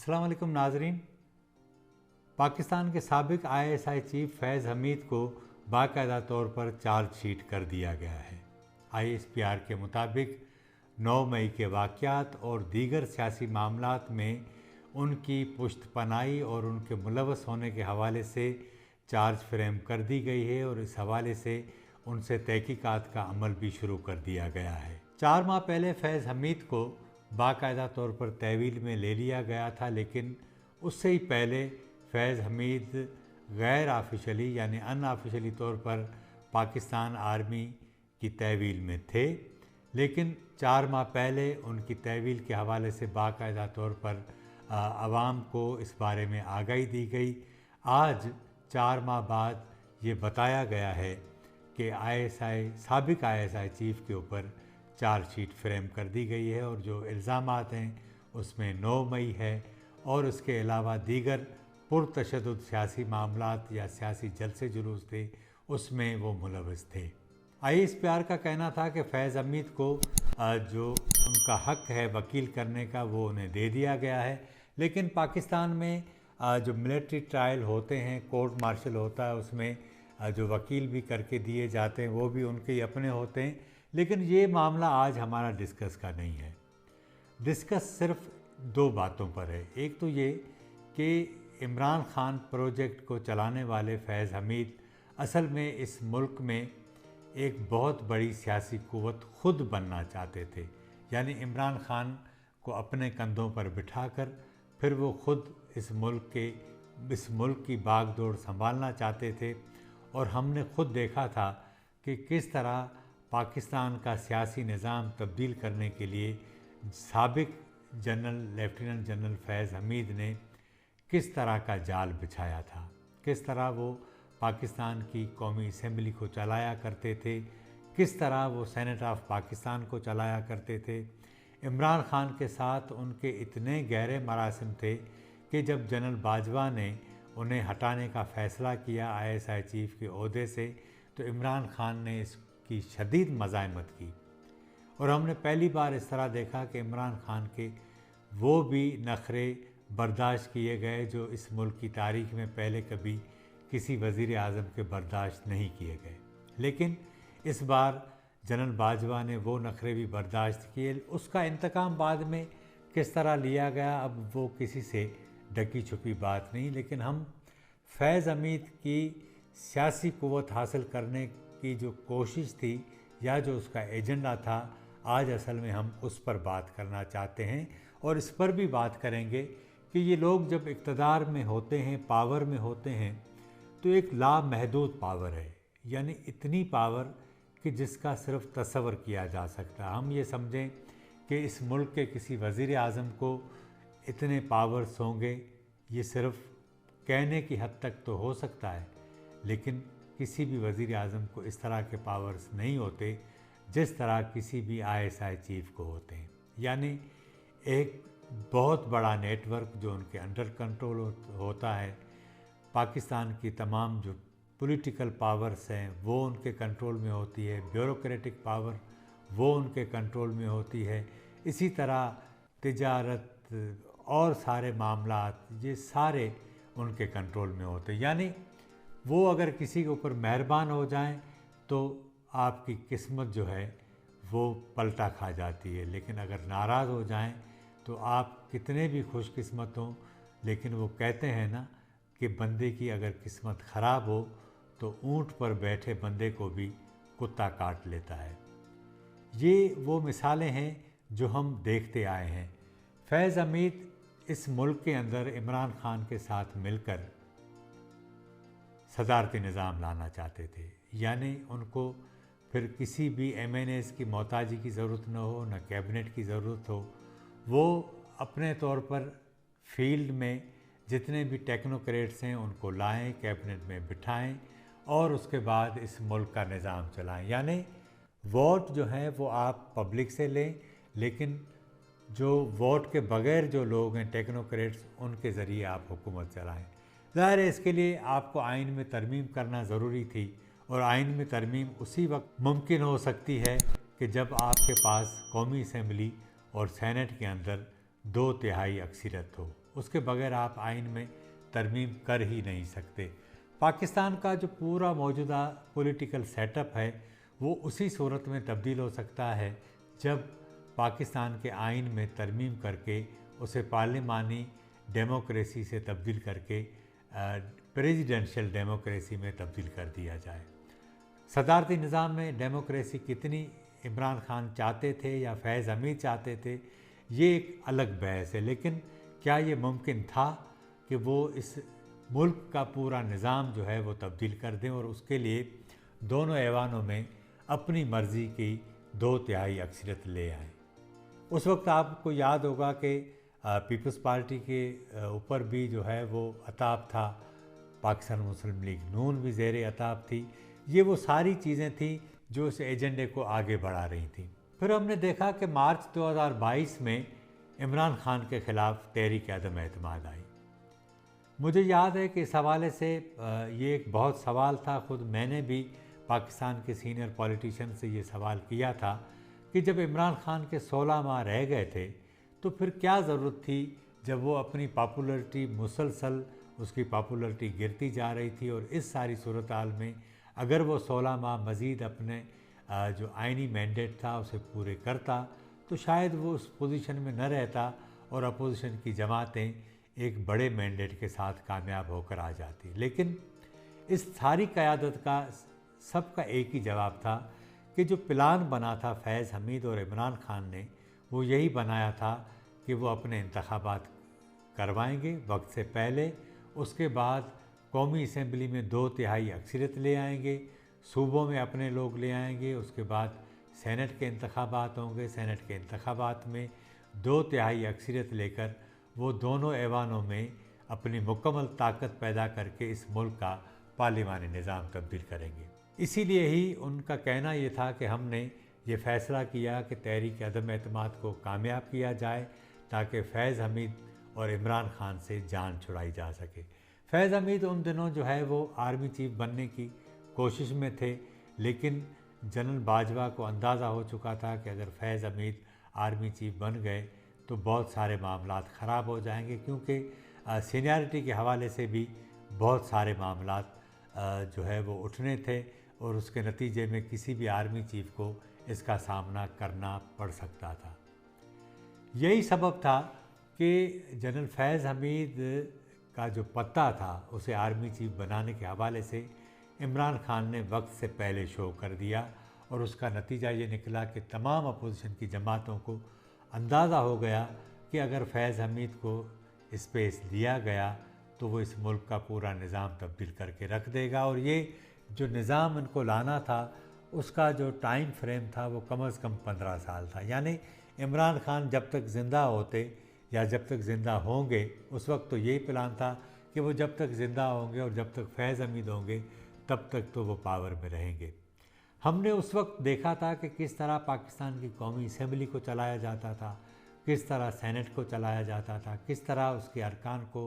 अस्सलाम वालेकुम नाजरीन। पाकिस्तान के साबिक ISI चीफ फैज़ हमीद को बाकायदा तौर पर चार्जशीट कर दिया गया है। ISPR के मुताबिक 9 मई के वाक़यात और दीगर सियासी मामलात में उनकी पुश्तपनाही और उनके मुलव्वस होने के हवाले से चार्ज फ्रेम कर दी गई है और इस हवाले से उनसे तहकीकात का अमल भी शुरू कर दिया गया है। 4 माह पहले फैज़ हमीद को बाकायदा तौर पर तहवील में ले लिया गया था, लेकिन उससे ही पहले फैज़ हमीद गैर ऑफिशियली यानी अनऑफिशियली तौर पर पाकिस्तान आर्मी की तहवील में थे। लेकिन 4 माह पहले उनकी तहवील के हवाले से बाकायदा तौर पर आवाम को इस बारे में आगाही दी गई। आज 4 माह बाद ये बताया गया है कि साबिक ISI चीफ के ऊपर चार्जशीट फ्रेम कर दी गई है और जो इल्ज़ामात हैं उसमें 9 मई है और उसके अलावा दीगर पुरतशद्दुद सियासी मामलात या सियासी जलसे जुलूस थे उसमें वो मुलव्वस थे। ISPR का कहना था कि फैज़ हमीद को जो उनका हक़ है वकील करने का वो उन्हें दे दिया गया है, लेकिन पाकिस्तान में जो मिलिट्री ट्रायल होते हैं, कोर्ट मार्शल होता है, उसमें जो वकील भी करके दिए जाते हैं वो भी उनके ही अपने होते हैं। लेकिन ये मामला आज हमारा डिस्कस का नहीं है। डिस्कस सिर्फ 2 बातों पर है। एक तो ये कि इमरान खान प्रोजेक्ट को चलाने वाले फैज़ हमीद असल में इस मुल्क में एक बहुत बड़ी सियासी क़ुव्वत ख़ुद बनना चाहते थे, यानी इमरान खान को अपने कंधों पर बिठाकर फिर वो ख़ुद इस मुल्क की बागडोर संभालना चाहते थे। और हमने ख़ुद देखा था कि किस तरह पाकिस्तान का सियासी निज़ाम तब्दील करने के लिए साबिक लेफ्टिनेंट जनरल फैज़ हमीद ने किस तरह का जाल बिछाया था, किस तरह वो पाकिस्तान की कौमी असम्बली को चलाया करते थे, किस तरह वो सेनेट ऑफ पाकिस्तान को चलाया करते थे। इमरान खान के साथ उनके इतने गहरे मरासिम थे कि जब जनरल बाजवा ने उन्हें हटाने का फ़ैसला किया ISI चीफ के ओहदे से, तो इमरान खान ने इसकी शदीद मज़ाहमत की और हमने पहली बार इस तरह देखा कि इमरान खान के वो भी नखरे बर्दाश्त किए गए जो इस मुल्क की तारीख़ में पहले कभी किसी वज़ीर आज़म के बर्दाश्त नहीं किए गए। लेकिन इस बार जनरल बाजवा ने वो नखरे भी बर्दाश्त किए। उसका इंतकाम बाद में किस तरह लिया गया अब वो किसी से ढकी छुपी बात नहीं, लेकिन हम फैज़ हमीद की सियासी क़ुव्वत हासिल करने की जो कोशिश थी या जो उसका एजेंडा था, आज असल में हम उस पर बात करना चाहते हैं और इस पर भी बात करेंगे कि ये लोग जब इक़्तिदार में होते हैं, पावर में होते हैं, तो एक लामहदूद पावर है, यानी इतनी पावर कि जिसका सिर्फ तस्वर किया जा सकता है। हम ये समझें कि इस मुल्क के किसी वज़ीर आज़म को इतने पावर्स होंगे, ये सिर्फ कहने की हद तक तो हो सकता है, लेकिन किसी भी वज़ीर आज़म को इस तरह के पावर्स नहीं होते जिस तरह किसी भी ISI चीफ को होते हैं। यानी एक बहुत बड़ा नेटवर्क जो उनके अंडर कंट्रोल होता है। पाकिस्तान की तमाम जो पॉलिटिकल पावर्स हैं वो उनके कंट्रोल में होती है, ब्यूरोक्रेटिक पावर वो उनके कंट्रोल में होती है। इसी तरह तिजारत और सारे मामलात ये सारे उनके कंट्रोल में होते हैं। यानी वो अगर किसी के ऊपर मेहरबान हो जाएं तो आपकी किस्मत जो है वो पलटा खा जाती है, लेकिन अगर नाराज़ हो जाएं तो आप कितने भी खुशकिस्मत हों, लेकिन वो कहते हैं ना कि बंदे की अगर किस्मत ख़राब हो तो ऊंट पर बैठे बंदे को भी कुत्ता काट लेता है। ये वो मिसालें हैं जो हम देखते आए हैं। फैज़ हमीद इस मुल्क के अंदर इमरान खान के साथ मिलकर सदारती निज़ाम लाना चाहते थे, यानी उनको फिर किसी भी MNAs की मोहताजी की ज़रूरत न हो, न कैबिनेट की ज़रूरत हो। वो अपने तौर पर फील्ड में जितने भी टेक्नोक्रेट्स हैं उनको लाएं, कैबिनेट में बिठाएं और उसके बाद इस मुल्क का निज़ाम चलाएं। यानी वोट जो है वो आप पब्लिक से लें, लेकिन जो वोट के बगैर जो लोग हैं टेक्नोक्रेट्स, उनके ज़रिए आप हुकूमत चलाएं। ज़ाहिर है इसके लिए आपको आइन में तरमीम करना ज़रूरी थी और आइन में तरमीम उसी वक्त मुमकिन हो सकती है कि जब आपके पास कौमी असम्बली और सेनेट के अंदर 2/3 अक्सरियत हो। उसके बगैर आप आइन में तरमीम कर ही नहीं सकते। पाकिस्तान का जो पूरा मौजूदा पॉलिटिकल सेटअप है वो उसी सूरत में तब्दील हो सकता है जब पाकिस्तान के आइन में तरमीम करके उसे पार्लिमानी डेमोक्रेसी से तब्दील करके प्रेसिडेंशियल डेमोक्रेसी में तब्दील कर दिया जाए। सदारती निज़ाम में डेमोक्रेसी कितनी इमरान खान चाहते थे या फैज़ हमीद चाहते थे, ये एक अलग बहस है, लेकिन क्या ये मुमकिन था कि वो इस मुल्क का पूरा निज़ाम जो है वो तब्दील कर दें और उसके लिए दोनों ऐवानों में अपनी मर्ज़ी की 2/3 अक्सरियत ले आए। उस वक्त आपको याद होगा कि पीपल्स पार्टी के ऊपर भी जो है वो अताब था, पाकिस्तान मुस्लिम लीग नून भी ज़ेर अताब थी। ये वो सारी चीज़ें थी जो इस एजेंडे को आगे बढ़ा रही थी। फिर हमने देखा कि मार्च 2022 में इमरान खान के ख़िलाफ़ तहरीक अदम एतमाद आई। मुझे याद है कि इस हवाले से ये एक बहुत सवाल था, ख़ुद मैंने भी पाकिस्तान के सीनियर पॉलिटिशियन से ये सवाल किया था कि जब इमरान खान के 16 माह रह गए थे तो फिर क्या ज़रूरत थी, जब वो अपनी पॉपुलरिटी मुसलसल उसकी पॉपुलरिटी गिरती जा रही थी और इस सारी सूरत हाल में अगर वो 16 माह मज़ीद अपने जो आइनी मैंडेट था उसे पूरे करता तो शायद वो उस पोजीशन में न रहता और अपोजिशन की जमातें एक बड़े मैंडेट के साथ कामयाब होकर आ जाती। लेकिन इस सारी क़यादत का सबका एक ही जवाब था कि जो प्लान बना था फैज़ हमीद और इमरान खान ने, वो यही बनाया था कि वो अपने इंतखाबात करवाएंगे वक्त से पहले, उसके बाद कौमी असम्बली में 2/3 अक्सरियत ले आएंगे, सूबों में अपने लोग ले आएंगे, उसके बाद सेनेट के इंतखाबात होंगे, सेनेट के इंतखाबात में 2/3 अक्सरियत लेकर वो दोनों ऐवानों में अपनी मुकम्मल ताकत पैदा करके इस मुल्क का पार्लिमानी निज़ाम तब्दील करेंगे। इसीलिए ही उनका कहना ये था कि हमने ये फ़ैसला किया कि तहरीक अदम एतमाद को कामयाब किया जाए ताकि फैज़ हमीद और इमरान खान से जान छुड़ाई जा सके। फैज़ हमीद उन दिनों जो है वो आर्मी चीफ बनने की कोशिश में थे, लेकिन जनरल बाजवा को अंदाज़ा हो चुका था कि अगर फैज़ हमीद आर्मी चीफ बन गए तो बहुत सारे मामलात ख़राब हो जाएंगे, क्योंकि सीनियरिटी के हवाले से भी बहुत सारे मामलात जो है वो उठने थे और उसके नतीजे में किसी भी आर्मी चीफ को इसका सामना करना पड़ सकता था। यही सबब था कि जनरल फैज़ हमीद का जो पत्ता था उसे आर्मी चीफ बनाने के हवाले से इमरान खान ने वक्त से पहले शो कर दिया और उसका नतीजा ये निकला कि तमाम अपोजिशन की जमातों को अंदाज़ा हो गया कि अगर फैज़ हमीद को स्पेस दिया गया तो वो इस मुल्क का पूरा निज़ाम तब्दील करके रख देगा और ये जो निज़ाम इनको लाना था उसका जो टाइम फ्रेम था वो कम से कम 15 साल था। यानी इमरान खान जब तक ज़िंदा होते या जब तक ज़िंदा होंगे उस वक्त तो यही प्लान था कि वो जब तक ज़िंदा होंगे और जब तक फैज़ हमीद होंगे तब तक तो वो पावर में रहेंगे। हमने उस वक्त देखा था कि किस तरह पाकिस्तान की कौमी असम्बली को चलाया जाता था, किस तरह सेनेट को चलाया जाता था, किस तरह उसके अरकान को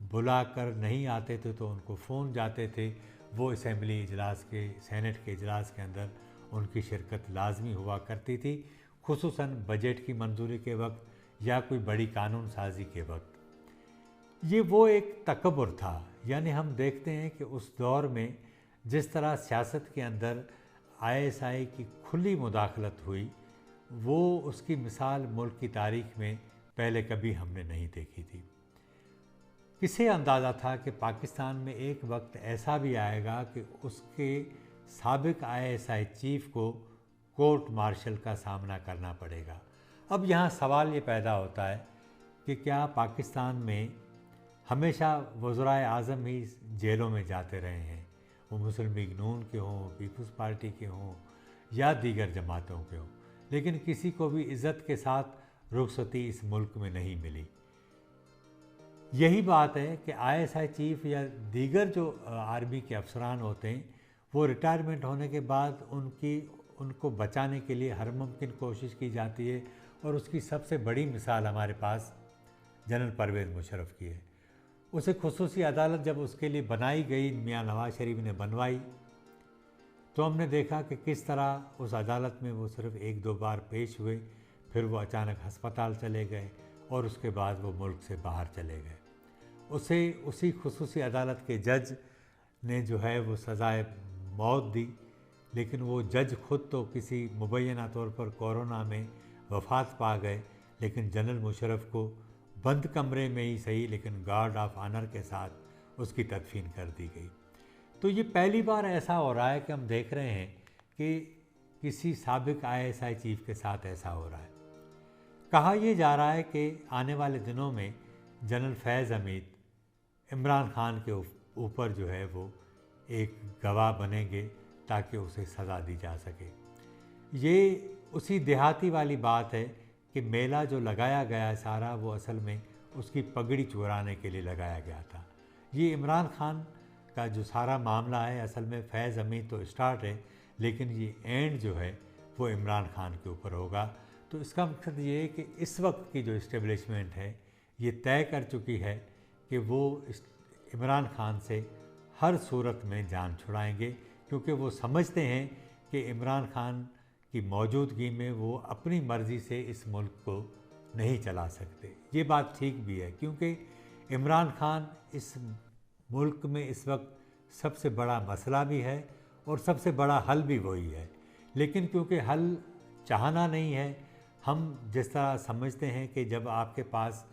बुला कर नहीं आते थे तो उनको फ़ोन जाते थे, वो असम्बली इजलास के सेनेट के इजलास के अंदर उनकी शिरकत लाजमी हुआ करती थी, खुसूसन बजट की मंजूरी के वक्त या कोई बड़ी कानून साजी के वक्त। ये वो एक तकब्बुर था। यानी हम देखते हैं कि उस दौर में जिस तरह सियासत के अंदर ISI की खुली मुदाखलत हुई, वो उसकी मिसाल मुल्क की तारीख़ में पहले कभी हमने नहीं देखी थी। किसे अंदाज़ा था कि पाकिस्तान में एक वक्त ऐसा भी आएगा कि उसके साबिक ISI चीफ को कोर्ट मार्शल का सामना करना पड़ेगा। अब यहाँ सवाल ये पैदा होता है कि क्या पाकिस्तान में हमेशा वज़राए आज़म ही जेलों में जाते रहे हैं, वो मुस्लिम लीग नून के हों, पीपल्स पार्टी के हों या दीगर जमातों के हों, लेकिन किसी को भी इज़्ज़त के साथ रुखसती इस मुल्क में नहीं मिली। यही बात है कि ISI चीफ या दीगर जो आर्मी के अफसरान होते हैं वो रिटायरमेंट होने के बाद उनको बचाने के लिए हर मुमकिन कोशिश की जाती है और उसकी सबसे बड़ी मिसाल हमारे पास जनरल परवेज़ मुशर्रफ की है। उसे खुसूसी अदालत जब उसके लिए बनाई गई, मियां नवाज शरीफ ने बनवाई, तो हमने देखा कि किस तरह उस अदालत में वो सिर्फ 1-2 बार पेश हुए, फिर वो अचानक हस्पताल चले गए اور اس کے بعد وہ ملک سے باہر چلے گئے۔ اسے اسی خصوصی عدالت کے جج نے جو ہے وہ سزائے موت دی، لیکن وہ جج خود تو کسی مبینہ طور پر کورونا میں وفات پا گئے، لیکن جنرل مشرف کو بند کمرے میں ہی صحیح لیکن گارڈ آف آنر کے ساتھ اس کی تدفین کر دی گئی۔ تو یہ پہلی بار ایسا ہو رہا ہے کہ ہم دیکھ رہے ہیں کہ کسی سابق ISI چیف کے ساتھ ایسا ہو رہا ہے۔ کہا یہ جا رہا ہے کہ آنے والے دنوں میں جنرل فیض حمید عمران خان کے اوپر جو ہے وہ ایک گواہ بنیں گے تاکہ اسے سزا دی جا سکے۔ یہ اسی دیہاتی والی بات ہے کہ میلہ جو لگایا گیا ہے سارا، وہ اصل میں اس کی پگڑی چورانے کے لیے لگایا گیا تھا۔ یہ عمران خان کا جو سارا معاملہ ہے، اصل میں فیض حمید تو اسٹارٹ ہے، لیکن یہ اینڈ جو ہے وہ عمران خان کے اوپر ہوگا۔ تو اس کا مقصد یہ ہے کہ اس وقت کی جو اسٹیبلشمنٹ ہے یہ طے کر چکی ہے کہ وہ عمران خان سے ہر صورت میں جان چھڑائیں گے، کیونکہ وہ سمجھتے ہیں کہ عمران خان کی موجودگی میں وہ اپنی مرضی سے اس ملک کو نہیں چلا سکتے۔ یہ بات ٹھیک بھی ہے، کیونکہ عمران خان اس ملک میں اس وقت سب سے بڑا مسئلہ بھی ہے اور سب سے بڑا حل بھی وہی ہے، لیکن کیونکہ حل چاہنا نہیں ہے، ہم جس طرح سمجھتے ہیں کہ جب آپ کے پاس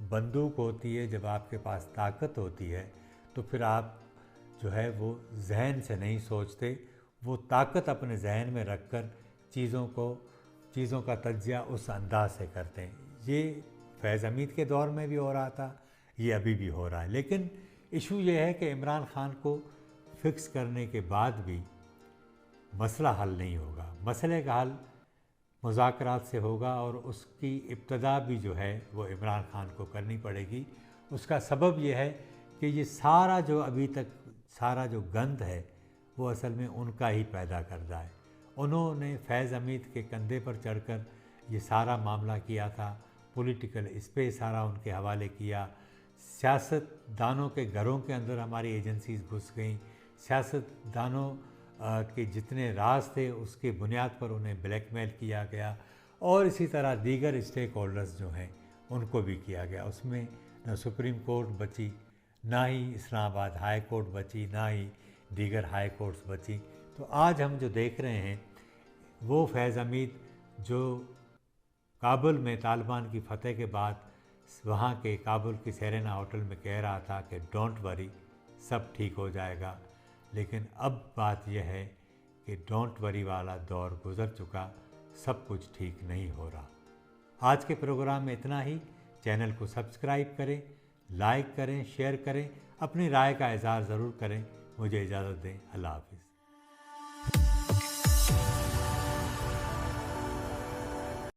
بندوق ہوتی ہے، جب آپ کے پاس طاقت ہوتی ہے، تو پھر آپ جو ہے وہ ذہن سے نہیں سوچتے، وہ طاقت اپنے ذہن میں رکھ کر چیزوں کا تجزیہ اس انداز سے کرتے ہیں۔ یہ فیض حمید کے دور میں بھی ہو رہا تھا، یہ ابھی بھی ہو رہا ہے، لیکن ایشو یہ ہے کہ عمران خان کو فکس کرنے کے بعد بھی مسئلہ حل نہیں ہوگا۔ مسئلے کا حل مذاکرات سے ہوگا، اور اس کی ابتدا بھی جو ہے وہ عمران خان کو کرنی پڑے گی۔ اس کا سبب یہ ہے کہ یہ سارا جو ابھی تک سارا جو گند ہے وہ اصل میں ان کا ہی پیدا کردہ ہے۔ انہوں نے فیض حمید کے کندھے پر چڑھ کر یہ سارا معاملہ کیا تھا، پولیٹیکل اسپیس سارا ان کے حوالے کیا، سیاست دانوں کے گھروں کے اندر ہماری ایجنسیز گھس گئیں، سیاست دانوں کے جتنے راز تھے اس کے بنیاد پر انہیں بلیک میل کیا گیا، اور اسی طرح دیگر اسٹیک ہولڈرز جو ہیں ان کو بھی کیا گیا۔ اس میں نہ سپریم کورٹ بچی، نہ ہی اسلام آباد ہائی کورٹ بچی، نہ ہی دیگر ہائی کورٹس بچی۔ تو آج ہم جو دیکھ رہے ہیں وہ فیض حمید جو کابل میں طالبان کی فتح کے بعد وہاں کے کابل کی سیرینا ہوٹل میں کہہ رہا تھا کہ ڈونٹ وری، سب ٹھیک ہو جائے گا، لیکن اب بات یہ ہے کہ ڈونٹ وری والا دور گزر چکا، سب کچھ ٹھیک نہیں ہو رہا۔ آج کے پروگرام میں اتنا ہی۔ چینل کو سبسکرائب کریں، لائک کریں، شیئر کریں، اپنی رائے کا اظہار ضرور کریں۔ مجھے اجازت دیں، اللہ حافظ۔